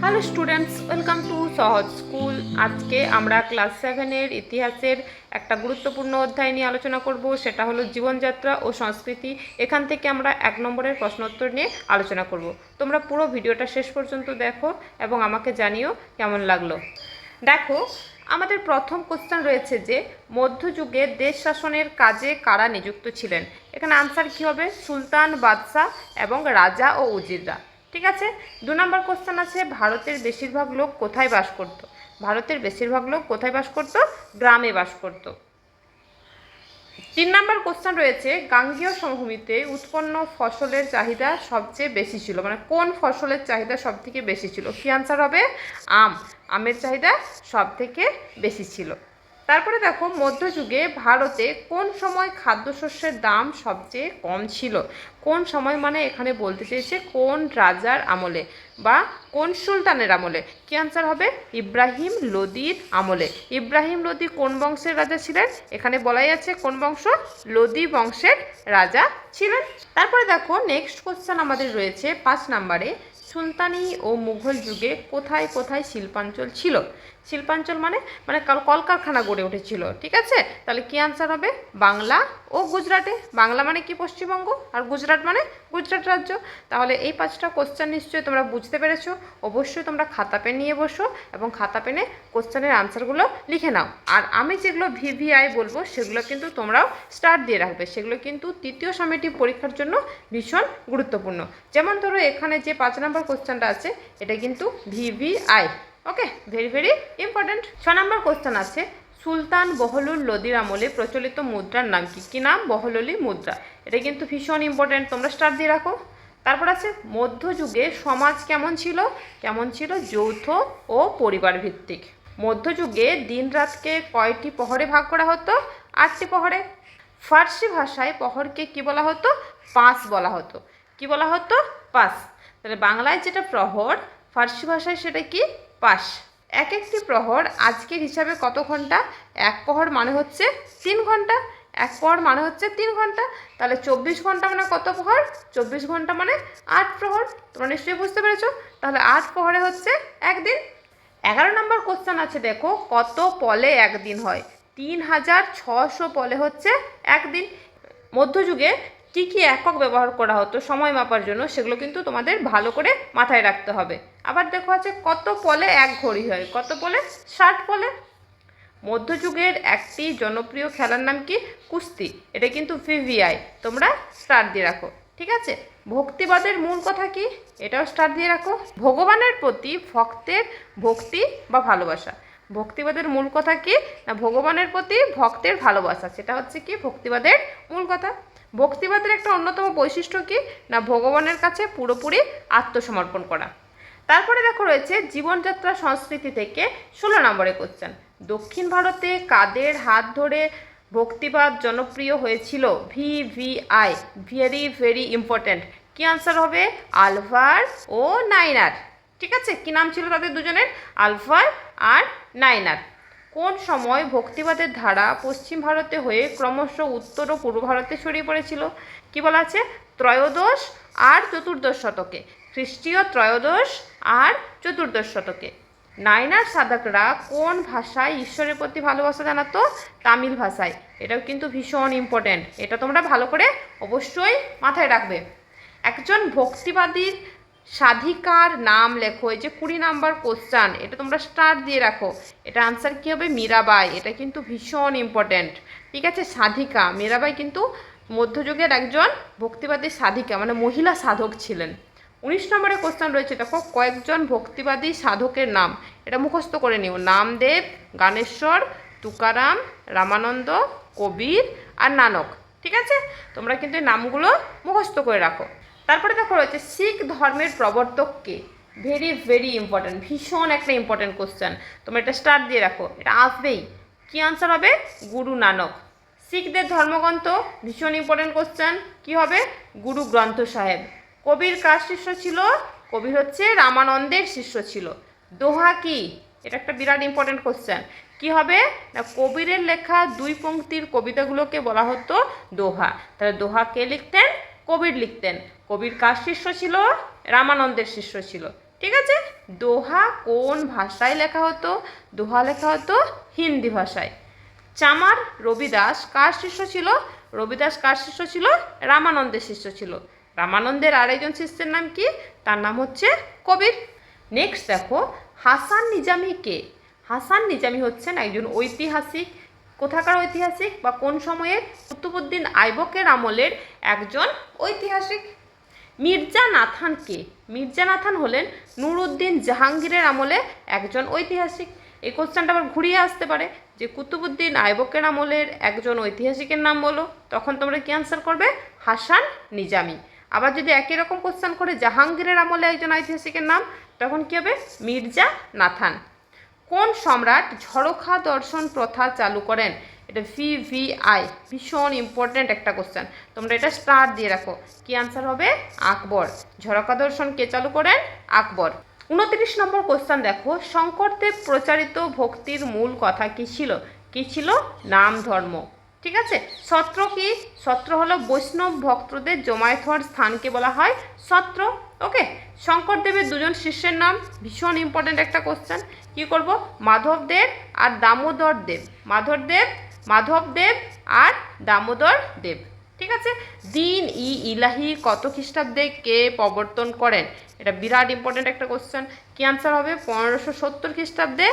Hello students, welcome to সহজ school. আজকে আমরা ক্লাস 7-এর ইতিহাসের একটা গুরুত্বপূর্ণ অধ্যায় নিয়ে আলোচনা করব, সেটা হলো জীবনযাত্রা ও সংস্কৃতি। এখান থেকে আমরা 1 নম্বরের প্রশ্নোত্তর নিয়ে আলোচনা করব। তোমরা পুরো ভিডিওটা শেষ পর্যন্ত দেখো এবং আমাকে জানিও কেমন লাগলো। দেখো, আমাদের প্রথম কোশ্চেন রয়েছে যে মধ্যযুগে দেশ শাসনের কাজে কারা নিযুক্ত ছিলেন। এখানে আনসার কী হবে? সুলতান, বাদশাহ এবং রাজা ও উজিররা। ঠিক আছে। 2 নম্বর কোশ্চেন আছে ভারতের বেশিরভাগ লোক কোথায় বাস করত। ভারতের বেশিরভাগ লোক কোথায় বাস করত? গ্রামে বাস করত। 3 নম্বর কোশ্চেন রয়েছে গাঙ্গেয় সমভূমিতে উৎপন্ন ফসলের চাহিদা সবচেয়ে বেশি ছিল, মানে কোন ফসলের চাহিদা সব থেকে বেশি ছিল? কি আনসার হবে? আম। আমের চাহিদা সব থেকে বেশি ছিল। তারপরে দেখো, মধ্যযুগে ভারতে কোন সময় খাদ্যশস্যের দাম সবচেয়ে কম ছিল? কোন সময় মানে এখানে বলতে চেয়েছে কোন রাজার আমলে বা কোন সুলতানের আমলে। কি আনসার হবে? ইব্রাহিম লোদির আমলে। ইব্রাহিম লোদি কোন বংশের রাজা ছিলেন? এখানে বলাই আছে কোন বংশ? লোদি বংশের রাজা ছিলেন। তারপরে দেখো, নেক্সট কোশ্চেন আমাদের রয়েছে 5 নম্বরে সুলতানি ও মুঘল যুগে কোথায় কোথায় শিল্পাঞ্চল ছিল? শিল্পাঞ্চল মানে মানে কলকারখানা গড়ে উঠেছিল। ঠিক আছে, তাহলে কি আনসার হবে? বাংলা ও গুজরাটে। বাংলা মানে কি? পশ্চিমবঙ্গ। আর গুজরাট মানে গুজরাট রাজ্য। তাহলে এই 5টা কোশ্চেন নিশ্চয়ই তোমরা বুঝতে পেরেছো। অবশ্যই তোমরা খাতা পেন নিয়ে বসো এবং খাতা পেনে কোশ্চেনের আনসারগুলো লিখে নাও। আর আমি যেগুলো ভিভিআই বলবো সেগুলো কিন্তু তোমরাও স্টার্ট দিয়ে রাখবে। সেগুলো কিন্তু তৃতীয় সামেটিক পরীক্ষার জন্য ভীষণ গুরুত্বপূর্ণ। যেমন ধরো এখানে যে 5 নম্বর কোশ্চেনটা আছে এটা কিন্তু ভিভিআই। ওকে, ভেরি ভেরি ইম্পর্টেন্ট। 6 নম্বর কোশ্চেন আছে সুলতান বহলুল লোদির আমলে প্রচলিত মুদ্রার নাম কি? কি নাম? বহলুলি মুদ্রা। এটা কিন্তু ভীষণ ইম্পর্টেন্ট, তোমরা স্টার্ট দিয়ে রাখো। তারপর আছে মধ্যযুগে সমাজ কেমন ছিল? কেমন ছিল? যৌথ ও পরিবার ভিত্তিক। মধ্যযুগে দিন রাতকে কয়টি প্রহরে ভাগ করা হতো? 8টি প্রহরে। ফার্সি ভাষায় প্রহরকে কি বলা হতো? পাঁচ বলা হতো। কি বলা হতো? পাঁচ। তাহলে বাংলায় যেটা প্রহর, ফার্সি ভাষায় সেটা কি? পাশ। এক একটি প্রহর আজকের হিসাবে কত ঘন্টা? এক প্রহর মানে হচ্ছে 3 ঘন্টা। এক প্রহর মানে হচ্ছে 3 ঘন্টা। তাহলে 24 ঘন্টা মানে কত প্রহর? 24 ঘন্টা মানে 8 প্রহর। তোমরা নিশ্চয়ই বুঝতে পেরেছো। তাহলে 8 প্রহরে হচ্ছে একদিন। 11 নম্বর কোশ্চেন আছে, দেখো কত পলে একদিন হয়? 3600 পলে হচ্ছে একদিন। মধ্যযুগে কী কী একক ব্যবহার করা হতো সময় মাপার জন্য, সেগুলো কিন্তু তোমাদের ভালো করে মাথায় রাখতে হবে। আবার দেখো আছে কত পলে এক ঘড়ি হয়? কত পলে? 60 পলে। মধ্যযুগের একটি জনপ্রিয় খেলার নাম কি? কুস্তি। এটা কিন্তু ভিভিআই, তোমরা স্টার্ট দিয়ে রাখো। ঠিক আছে। ভক্তিবাদের মূল কথা কি? এটাও স্টার্ট দিয়ে রাখো। ভগবানের প্রতি ভক্তের ভক্তি বা ভালোবাসা। ভক্তিবাদের মূল কথা কি? না ভগবানের প্রতি ভক্তের ভালোবাসা। সেটা হচ্ছে কি ভক্তিবাদের মূল কথা। ভক্তিবাদের একটা অন্যতম বৈশিষ্ট্য কি? না ভগবানের কাছে পুরোপুরি আত্মসমর্পণ করা। তারপরে দেখো রয়েছে জীবনযাত্রা সংস্কৃতি থেকে 16 নম্বরের কোশ্চেন। দক্ষিণ ভারতে কাদের হাত ধরে ভক্তিবাদ জনপ্রিয় হয়েছিল? VVI, very very important. কি আনসার হবে? আলভার ও নাইনার। ঠিক আছে, কি নাম ছিল তাদের দুজনের? আলভার আর নাইনার। কোন সময় ভক্তিবাদের ধারা পশ্চিম ভারতে হয়ে ক্রমশ উত্তর ও পূর্ব ভারতে ছড়িয়ে পড়েছিল? কি বলা আছে? ত্রয়োদশ আর চতুর্দশ শতকে। খ্রিস্টীয় ত্রয়োদশ আর চতুর্দশ শতকে। নাইনার সাধকরা কোন ভাষায় ঈশ্বরের প্রতি ভালোবাসা জানাতো? তামিল ভাষায়। এটাও কিন্তু ভীষণ ইম্পর্ট্যান্ট, এটা তোমরা ভালো করে অবশ্যই মাথায় রাখবে। একজন ভক্তিবাদীর সাধিকার নাম লেখো। এই যে 20 নম্বর কোশ্চেন, এটা তোমরা স্টার্ট দিয়ে রাখো। এটা আনসার কী হবে? মীরাবাই। এটা কিন্তু ভীষণ ইম্পর্ট্যান্ট। ঠিক আছে, সাধিকা। মীরাবাই কিন্তু মধ্যযুগের একজন ভক্তিবাদী সাধিকা, মানে মহিলা সাধক ছিলেন। 19 নম্বরের কোশ্চেন রয়েছে, দেখো কয়েকজন ভক্তিবাদী সাধকের নাম। এটা মুখস্থ করে নিও। নামদেব, জ্ঞানেশ্বর, তুকারাম, রামানন্দ, কবির আর নানক। ঠিক আছে, তোমরা কিন্তু এই নামগুলো মুখস্থ করে রাখো। তারপরে দেখো রয়েছে শিখ ধর্মের প্রবর্তক কে? ভেরি ভেরি ইম্পর্ট্যান্ট, ভীষণ একটা ইম্পর্ট্যান্ট কোশ্চেন। তোমরা এটা স্টার্ট দিয়ে রাখো, এটা আসবেই। কি আনসার হবে? গুরু নানক। শিখদের ধর্মগ্রন্থ, ভীষণ ইম্পর্ট্যান্ট কোশ্চেন। কি হবে? গুরু গ্রন্থ সাহেব। কবির কার শিষ্য ছিল? কবির হচ্ছে রামানন্দের শিষ্য ছিল। দোহা কি? এটা একটা বিরাট ইম্পর্ট্যান্ট কোশ্চেন। কি হবে? না কবিরের লেখা 2 পংক্তির কবিতাগুলোকে বলা হতো দোহা। তাহলে দোহা কে লিখতেন? কবির লিখতেন। কবির কার শিষ্য ছিল? রামানন্দের শিষ্য ছিল। ঠিক আছে। দোহা কোন ভাষায় লেখা হতো? দোহা লেখা হতো হিন্দি ভাষায়। চামার রবিদাস কার শিষ্য ছিল? রবিদাস কার শিষ্য ছিল? রামানন্দের শিষ্য ছিল। রামানন্দের আরেকজন শিষ্যের নাম কি? তার নাম হচ্ছে কবির। নেক্সট দেখো, হাসান নিজামী কে? হাসান নিজামী হচ্ছেন একজন ঐতিহাসিক। কোথাকার ঐতিহাসিক বা কোন সময়ের? কুতুবউদ্দিন আইবকের আমলের একজন ঐতিহাসিক। মির্জা নাথান কে? মির্জা নাথান হলেন নুরউদ্দিন জাহাঙ্গীরের আমলে একজন ঐতিহাসিক। এই কোশ্চেনটা আবার ঘুরিয়ে আসতে পারে যে কুতুবউদ্দিন আইবকের আমলের একজন ঐতিহাসিকের নাম বলো, তখন তোমরা কি অ্যান্সার করবে? হাসান নিজামী। আবার যদি একই রকম কোশ্চেন করে জাহাঙ্গীরের আমলে একজন ঐতিহাসিকের নাম, তখন কি হবে? মির্জা নাথান। কোন সম্রাট ঝরোখা দর্শন প্রথা চালু করেন? এটা VVI, ভীষণ ইম্পর্ট্যান্ট একটা কোশ্চেন, তোমরা এটা স্টার দিয়ে রাখো। কি আনসার হবে? আকবর। ঝরোখা দর্শন কে চালু করেন? আকবর। 29 নম্বর কোশ্চেন দেখো, শঙ্করদেব প্রচারিত ভক্তির মূল কথা কি ছিল? কি ছিল? নাম ধর্ম। ঠিক আছে। সত্র কি? সত্র হলো বৈষ্ণব ভক্তদের জমায়েত হওয়ার স্থানকে বলা হয় সত্র। ওকে। শঙ্করদেবের দুজন শিষ্যের নাম, ভীষণ ইম্পর্ট্যান্ট একটা কোশ্চেন। কি করব? মাধবদেব আর দামোদর দেব। মাধবদেব আর দামোদর দেব। ঠিক আছে। দিন ই ইলাহি কত খ্রিস্টাব্দে কে প্রবর্তন করেন? এটা বিরাট ইম্পর্ট্যান্ট একটা কোশ্চেন। কি আনসার হবে? 1570 খ্রিস্টাব্দে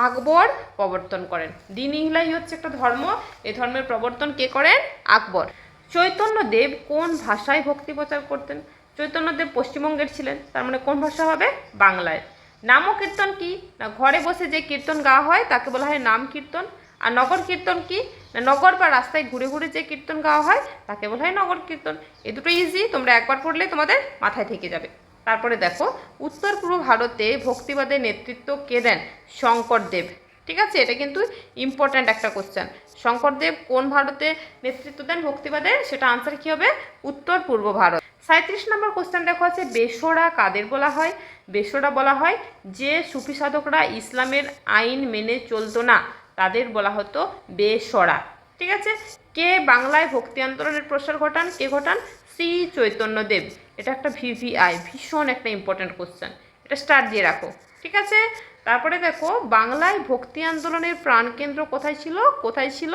আকবর প্রবর্তন করেন। দিন ই ইলাহি হচ্ছে একটা ধর্ম, এই ধর্মের প্রবর্তন কে করেন? আকবর। চৈতন্যদেব কোন ভাষায় ভক্তি প্রচার করতেন? চৈতন্যদেব পশ্চিমবঙ্গের ছিলেন, তার মানে কোন ভাষা হবে? বাংলায়। নাম কীর্তন কি? না ঘরে বসে যে কীর্তন গাওয়া হয় তাকে বলা হয় নাম কীর্তন। আর নগর কীর্তন কি? না নগর বা রাস্তায় ঘুরে ঘুরে যে কীর্তন গাওয়া হয় তাকে বলা হয় নগর কীর্তন। এই দুটো ইজি, তোমরা একবার পড়লে তোমাদের মাথায় থেকে যাবে। তারপরে দেখো, উত্তর পূর্ব ভারতে ভক্তিবাদের নেতৃত্ব কে দেন? শঙ্করদেব। ঠিক আছে, এটা কিন্তু ইম্পর্ট্যান্ট একটা কোশ্চেন। শঙ্করদেব কোন ভারতে নেতৃত্ব দেন ভক্তিবাদের? সেটা আনসার কি হবে? উত্তর পূর্ব ভারত। 37 নম্বর কোশ্চেন দেখো আছে, বেসরা কাদের বলা হয়? বেসরা বলা হয় যে সুফি সাধকরা ইসলামের আইন মেনে চলতো না, তাদের বলা হতো বেসরা। ঠিক আছে। কে বাংলায় ভক্তি আন্দোলনের প্রসার ঘটান? কে ঘটান? শ্রী চৈতন্যদেব। এটা একটা VVI, ভীষণ একটা ইম্পর্ট্যান্ট কোশ্চেন, এটা স্টার দিয়ে রাখো। ঠিক আছে। তারপরে দেখো, বাংলায় ভক্তি আন্দোলনের প্রাণকেন্দ্র কোথায় ছিল? কোথায় ছিল?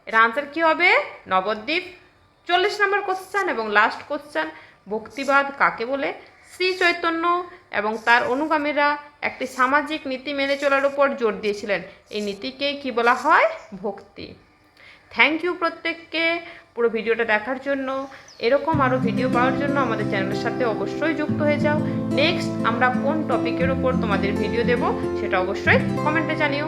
এর আনসার কি হবে? নবদ্বীপ। 40 নম্বর কোশ্চেন এবং লাস্ট কোশ্চেন, ভক্তিবাদ কাকে বলে? শ্রী চৈতন্য এবং তার অনুগামীরা একটি সামাজিক নীতি মেনে চলার উপর জোর দিয়েছিলেন, এই নীতিকে কি বলা হয়? ভক্তি। থ্যাংক ইউ প্রত্যেককে পুরো ভিডিওটা দেখার জন্য। এরকম আরও ভিডিও পাওয়ার জন্য আমাদের চ্যানেলের সাথে অবশ্যই যুক্ত হয়ে যাও। নেক্সট আমরা কোন টপিকের উপর তোমাদের ভিডিও দেব সেটা অবশ্যই কমেন্টে জানিও।